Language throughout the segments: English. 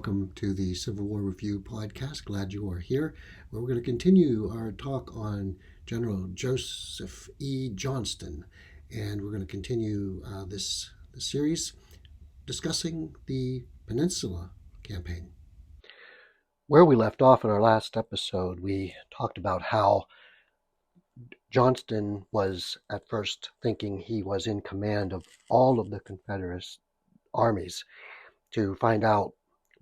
welcome to the Civil War Review podcast. Glad you are here. We're going to continue our talk on General Joseph E. Johnston, and we're going to continue this series discussing the Peninsula Campaign. Where we left off in our last episode, we talked about how Johnston was at first thinking he was in command of all of the Confederate armies, to find out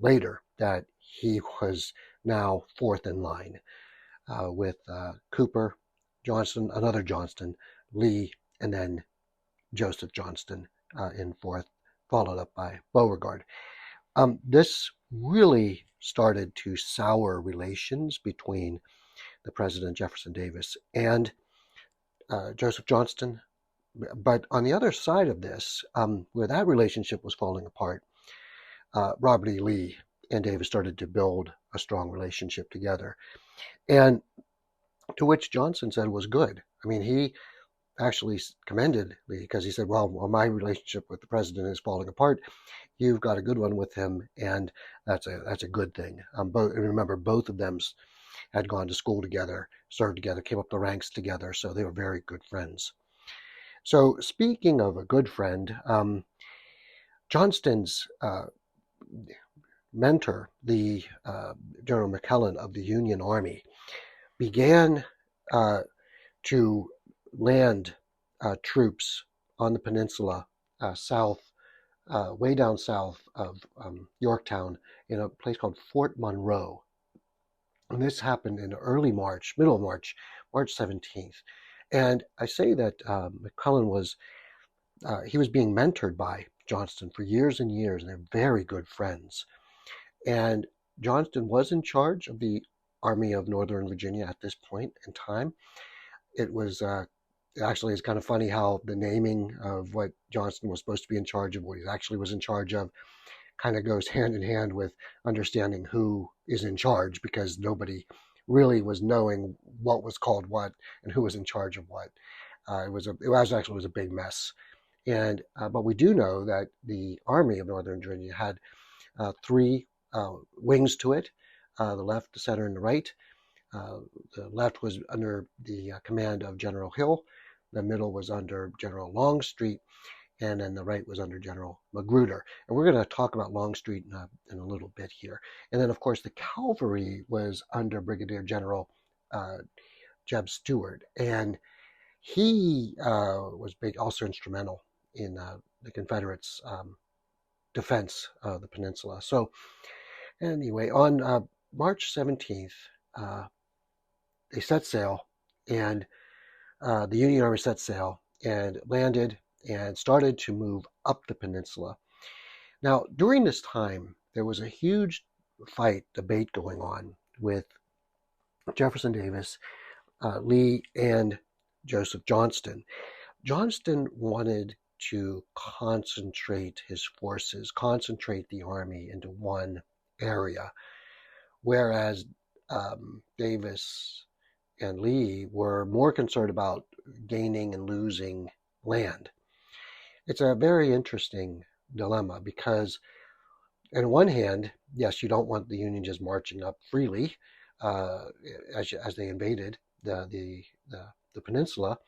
later that he was now fourth in line with Cooper, Johnston, another Johnston, Lee, and then Joseph Johnston in fourth, followed up by Beauregard. This really started to sour relations between the President Jefferson Davis and Joseph Johnston. But on the other side of this, where that relationship was falling apart, Robert E. Lee and Davis started to build a strong relationship together, and to which Johnson said was good. I mean, he actually commended Lee because he said, well, my relationship with the president is falling apart. You've got a good one with him, and that's a good thing. Remember, both of them had gone to school together, served together, came up the ranks together, so they were very good friends. So speaking of a good friend, Johnston's mentor, the General McClellan of the Union Army, began to land troops on the peninsula south, way down south of Yorktown, in a place called Fort Monroe. And this happened in early March, middle of March, March 17th. And I say that McClellan was being mentored by Johnston for years and years, and they're very good friends. And Johnston was in charge of the Army of Northern Virginia at this point in time. It was actually, it's kind of funny how the naming of what Johnston was supposed to be in charge of, what he actually was in charge of, kind of goes hand in hand with understanding who is in charge, because nobody really was knowing what was called what and who was in charge of what. It was a big mess. And but we do know that the Army of Northern Virginia had three wings to it: the left, the center, and the right. The left was under the command of General Hill. The middle was under General Longstreet, and then the right was under General Magruder. And we're going to talk about Longstreet in a little bit here. And then, of course, the cavalry was under Brigadier General Jeb Stuart, and he was also instrumental in the Confederates' defense of the peninsula. So anyway, on March 17th, they set sail, and the Union Army set sail and landed and started to move up the peninsula. Now, during this time, there was a huge debate going on with Jefferson Davis, Lee, and Joseph Johnston. Johnston wanted to concentrate his forces, concentrate the army into one area, whereas Davis and Lee were more concerned about gaining and losing land. It's a very interesting dilemma because, on one hand, yes, you don't want the Union just marching up freely as they invaded the peninsula.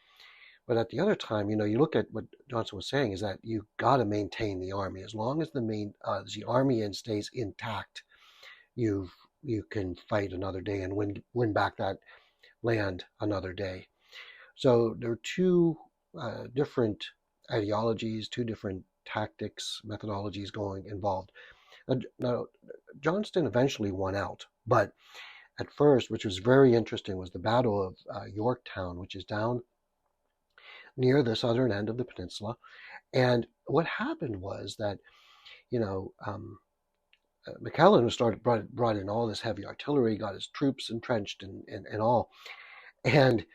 But at the other time, you look at what Johnson was saying, is that you got to maintain the army. As long as the army stays intact, you can fight another day and win back that land another day. So there are two different ideologies, two different tactics, methodologies involved. Now, Johnston eventually won out, but at first, which was very interesting, was the Battle of Yorktown, which is down near the southern end of the peninsula. And what happened was that, McClellan brought in all this heavy artillery, got his troops entrenched and all, and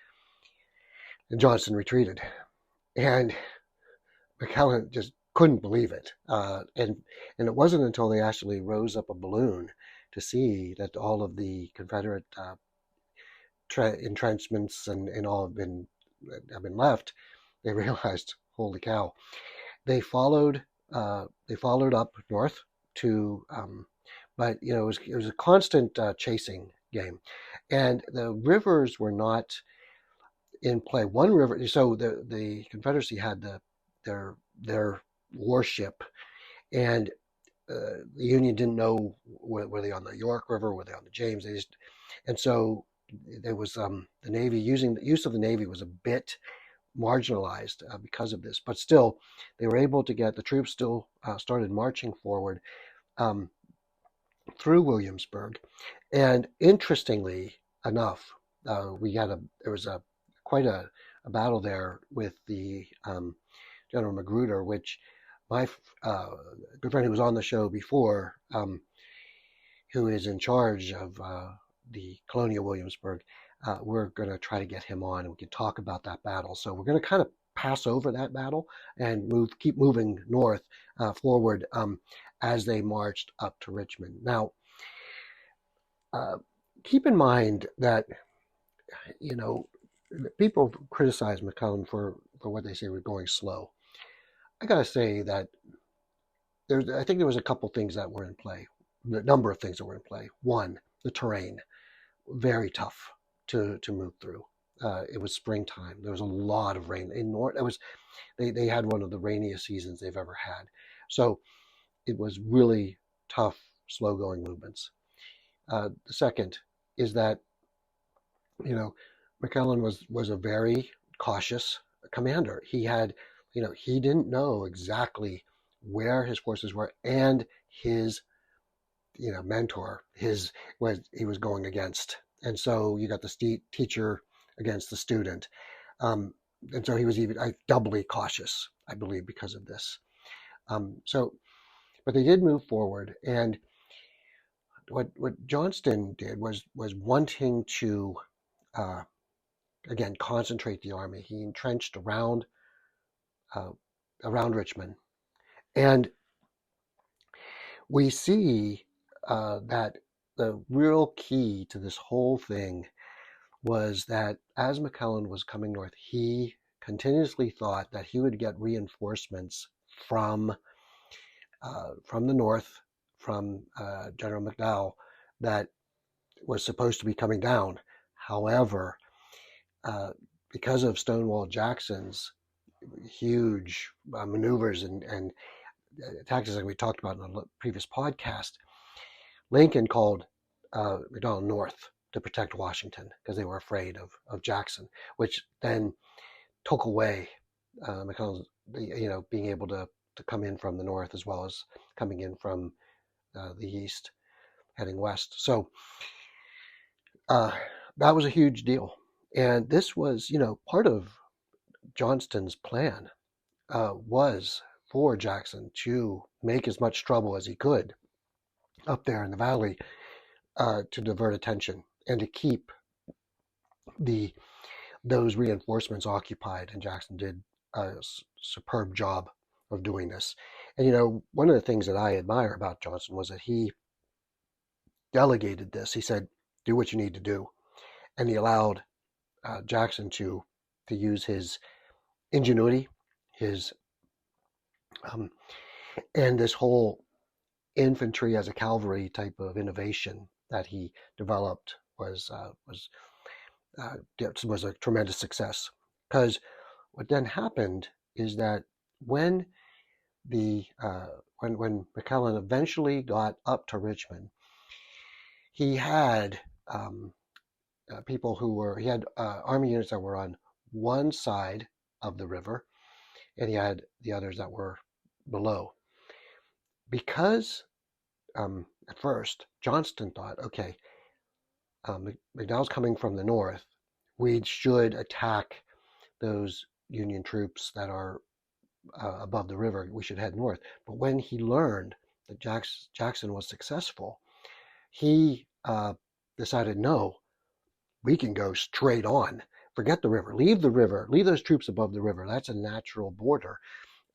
Johnston retreated. And McClellan just couldn't believe it. And it wasn't until they actually rose up a balloon to see that all of the Confederate entrenchments and all have been left, they realized, holy cow. They followed up north to but it was a constant chasing game, and the rivers were not in play. One river, so the Confederacy had their warship, and the Union didn't know were they on the York River, were they on the James. And so there was the Navy using the use of the Navy was a bit marginalized because of this, but still they were able to get the troops still started marching forward um, through Williamsburg, and interestingly enough, there was a quite a battle there with the General Magruder, which my good friend who was on the show before, who is in charge of the Colonial Williamsburg, we're going to try to get him on and we can talk about that battle. So we're going to kind of pass over that battle and keep moving north forward as they marched up to Richmond. Now, keep in mind that, people criticize McClellan for what they say we're going slow. I got to say that I think there was a couple things that were in play, the number of things that were in play. One, the terrain, very tough to move through. It was springtime. There was a lot of rain in north. They had one of the rainiest seasons they've ever had, so it was really tough, slow going movements. The second is that McClellan was a very cautious commander. He didn't know exactly where his forces were, and his mentor he was going against, and so you got the teacher against the student, and so he was even doubly cautious, I believe, because of this. But they did move forward, and what Johnston did was wanting to again concentrate the army. He entrenched around Richmond, and we see that the real key to this whole thing was that as McClellan was coming north, he continuously thought that he would get reinforcements from the north, from General McDowell, that was supposed to be coming down. However, because of Stonewall Jackson's huge maneuvers and tactics like we talked about in the previous podcast, Lincoln called McDowell north to protect Washington because they were afraid of Jackson, which then took away McClellan's, being able to come in from the north as well as coming in from the east, heading west. So that was a huge deal. And this was, part of Johnston's plan was for Jackson to make as much trouble as he could up there in the valley to divert attention and to keep those reinforcements occupied. And Jackson did a superb job of doing this. And, one of the things that I admire about Johnston was that he delegated this. He said, do what you need to do. And he allowed Jackson to use his ingenuity, his and this whole infantry as a cavalry type of innovation that he developed was a tremendous success. Because what then happened is that when McClellan eventually got up to Richmond, he had he had army units that were on one side of the river, and he had the others that were below. Because at first Johnston thought, okay, McDowell's coming from the north, we should attack those Union troops that are above the river. We should head north. But when he learned that Jackson was successful, he decided, no, we can go straight on. Forget the river. Leave those troops above the river. That's a natural border.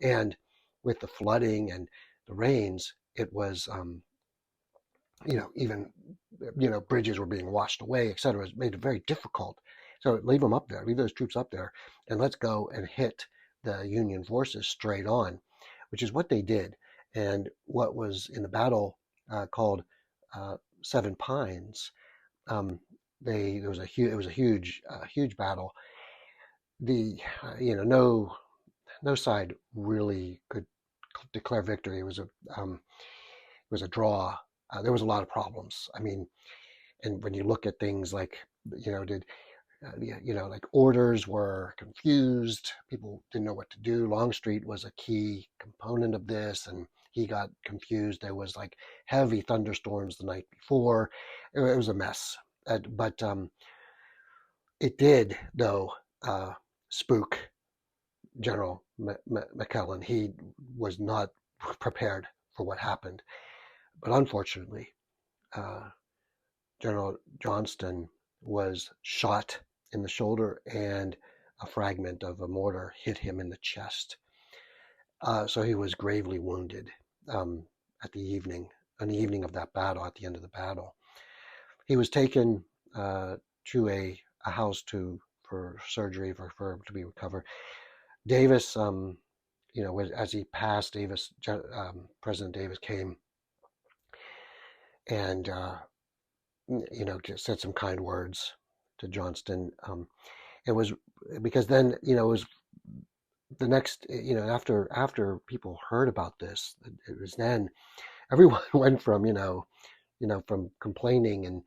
And with the flooding and the rains, it was, even, bridges were being washed away, etc. It made it very difficult. So leave them up there, leave those troops up there, and let's go and hit the Union forces straight on, which is what they did. And what was in the battle called Seven Pines, um, it was a huge battle. The no side really could declare victory. It was a draw. There was a lot of problems. I mean, and when you look at things like, did like orders were confused. People didn't know what to do. Longstreet was a key component of this, and he got confused. There was like heavy thunderstorms the night before. It was a mess. But it did, though, spook General McClellan. He was not prepared for what happened. But unfortunately, uh, General Johnston was shot in the shoulder, and a fragment of a mortar hit him in the chest. So he was gravely wounded um, at on the evening of that battle, at the end of the battle. He was taken to a house for surgery to be recovered. Davis, as he passed, President Davis came and just said some kind words to Johnston. It was because then it was the next after people heard about this, it was then everyone went from from complaining and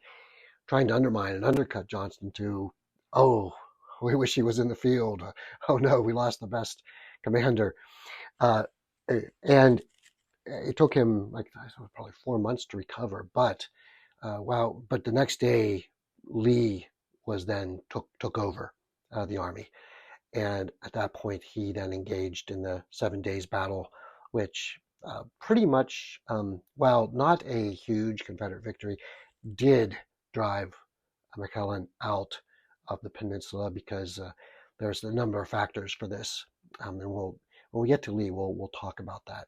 trying to undermine and undercut Johnston to, oh, we wish he was in the field. Oh no, we lost the best commander. And it took him probably 4 months to recover. But but the next day, Lee was then took over the army, and at that point, he then engaged in the 7 Days Battle, which pretty much, while not a huge Confederate victory, did drive McClellan out of the peninsula, because there's a number of factors for this, and when we get to Lee, we'll talk about that.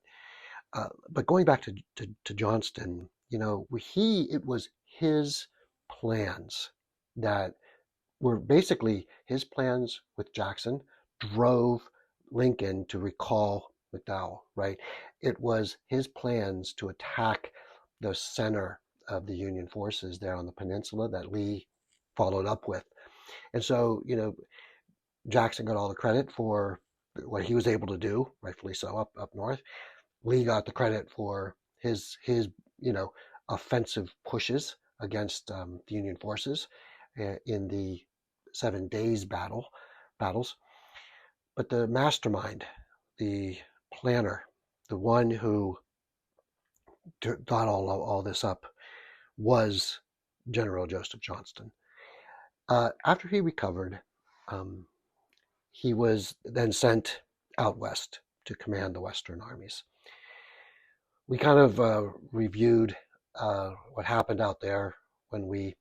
But going back to Johnston, it was his plans that were basically his plans with Jackson drove Lincoln to recall McDowell, right? It was his plans to attack the center of the Union forces there on the peninsula that Lee followed up with. And so, Jackson got all the credit for what he was able to do, rightfully so, up north. Lee got the credit for his offensive pushes against the Union forces in the 7 Days battles. But the mastermind, the planner, the one who got all this up, was General Joseph Johnston. After he recovered, he was then sent out west to command the Western armies. We kind of reviewed what happened out there when we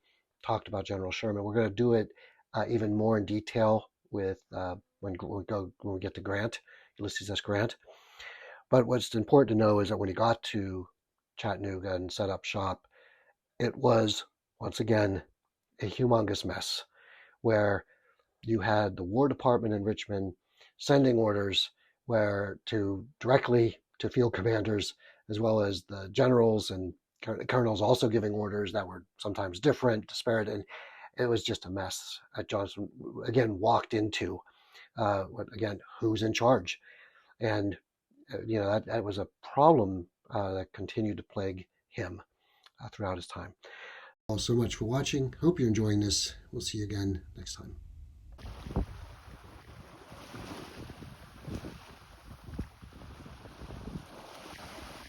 talked about General Sherman. We're going to do it even more in detail with when we get to Grant, Ulysses S. Grant. But what's important to know is that when he got to Chattanooga and set up shop, it was once again a humongous mess, where you had the War Department in Richmond sending orders directly to field commanders, as well as the generals and colonels also giving orders that were sometimes different, disparate, and it was just a mess. Johnston again walked into who's in charge, and that was a problem that continued to plague him throughout his time. Thank you all so much for watching. Hope you're enjoying this. We'll see you again next time.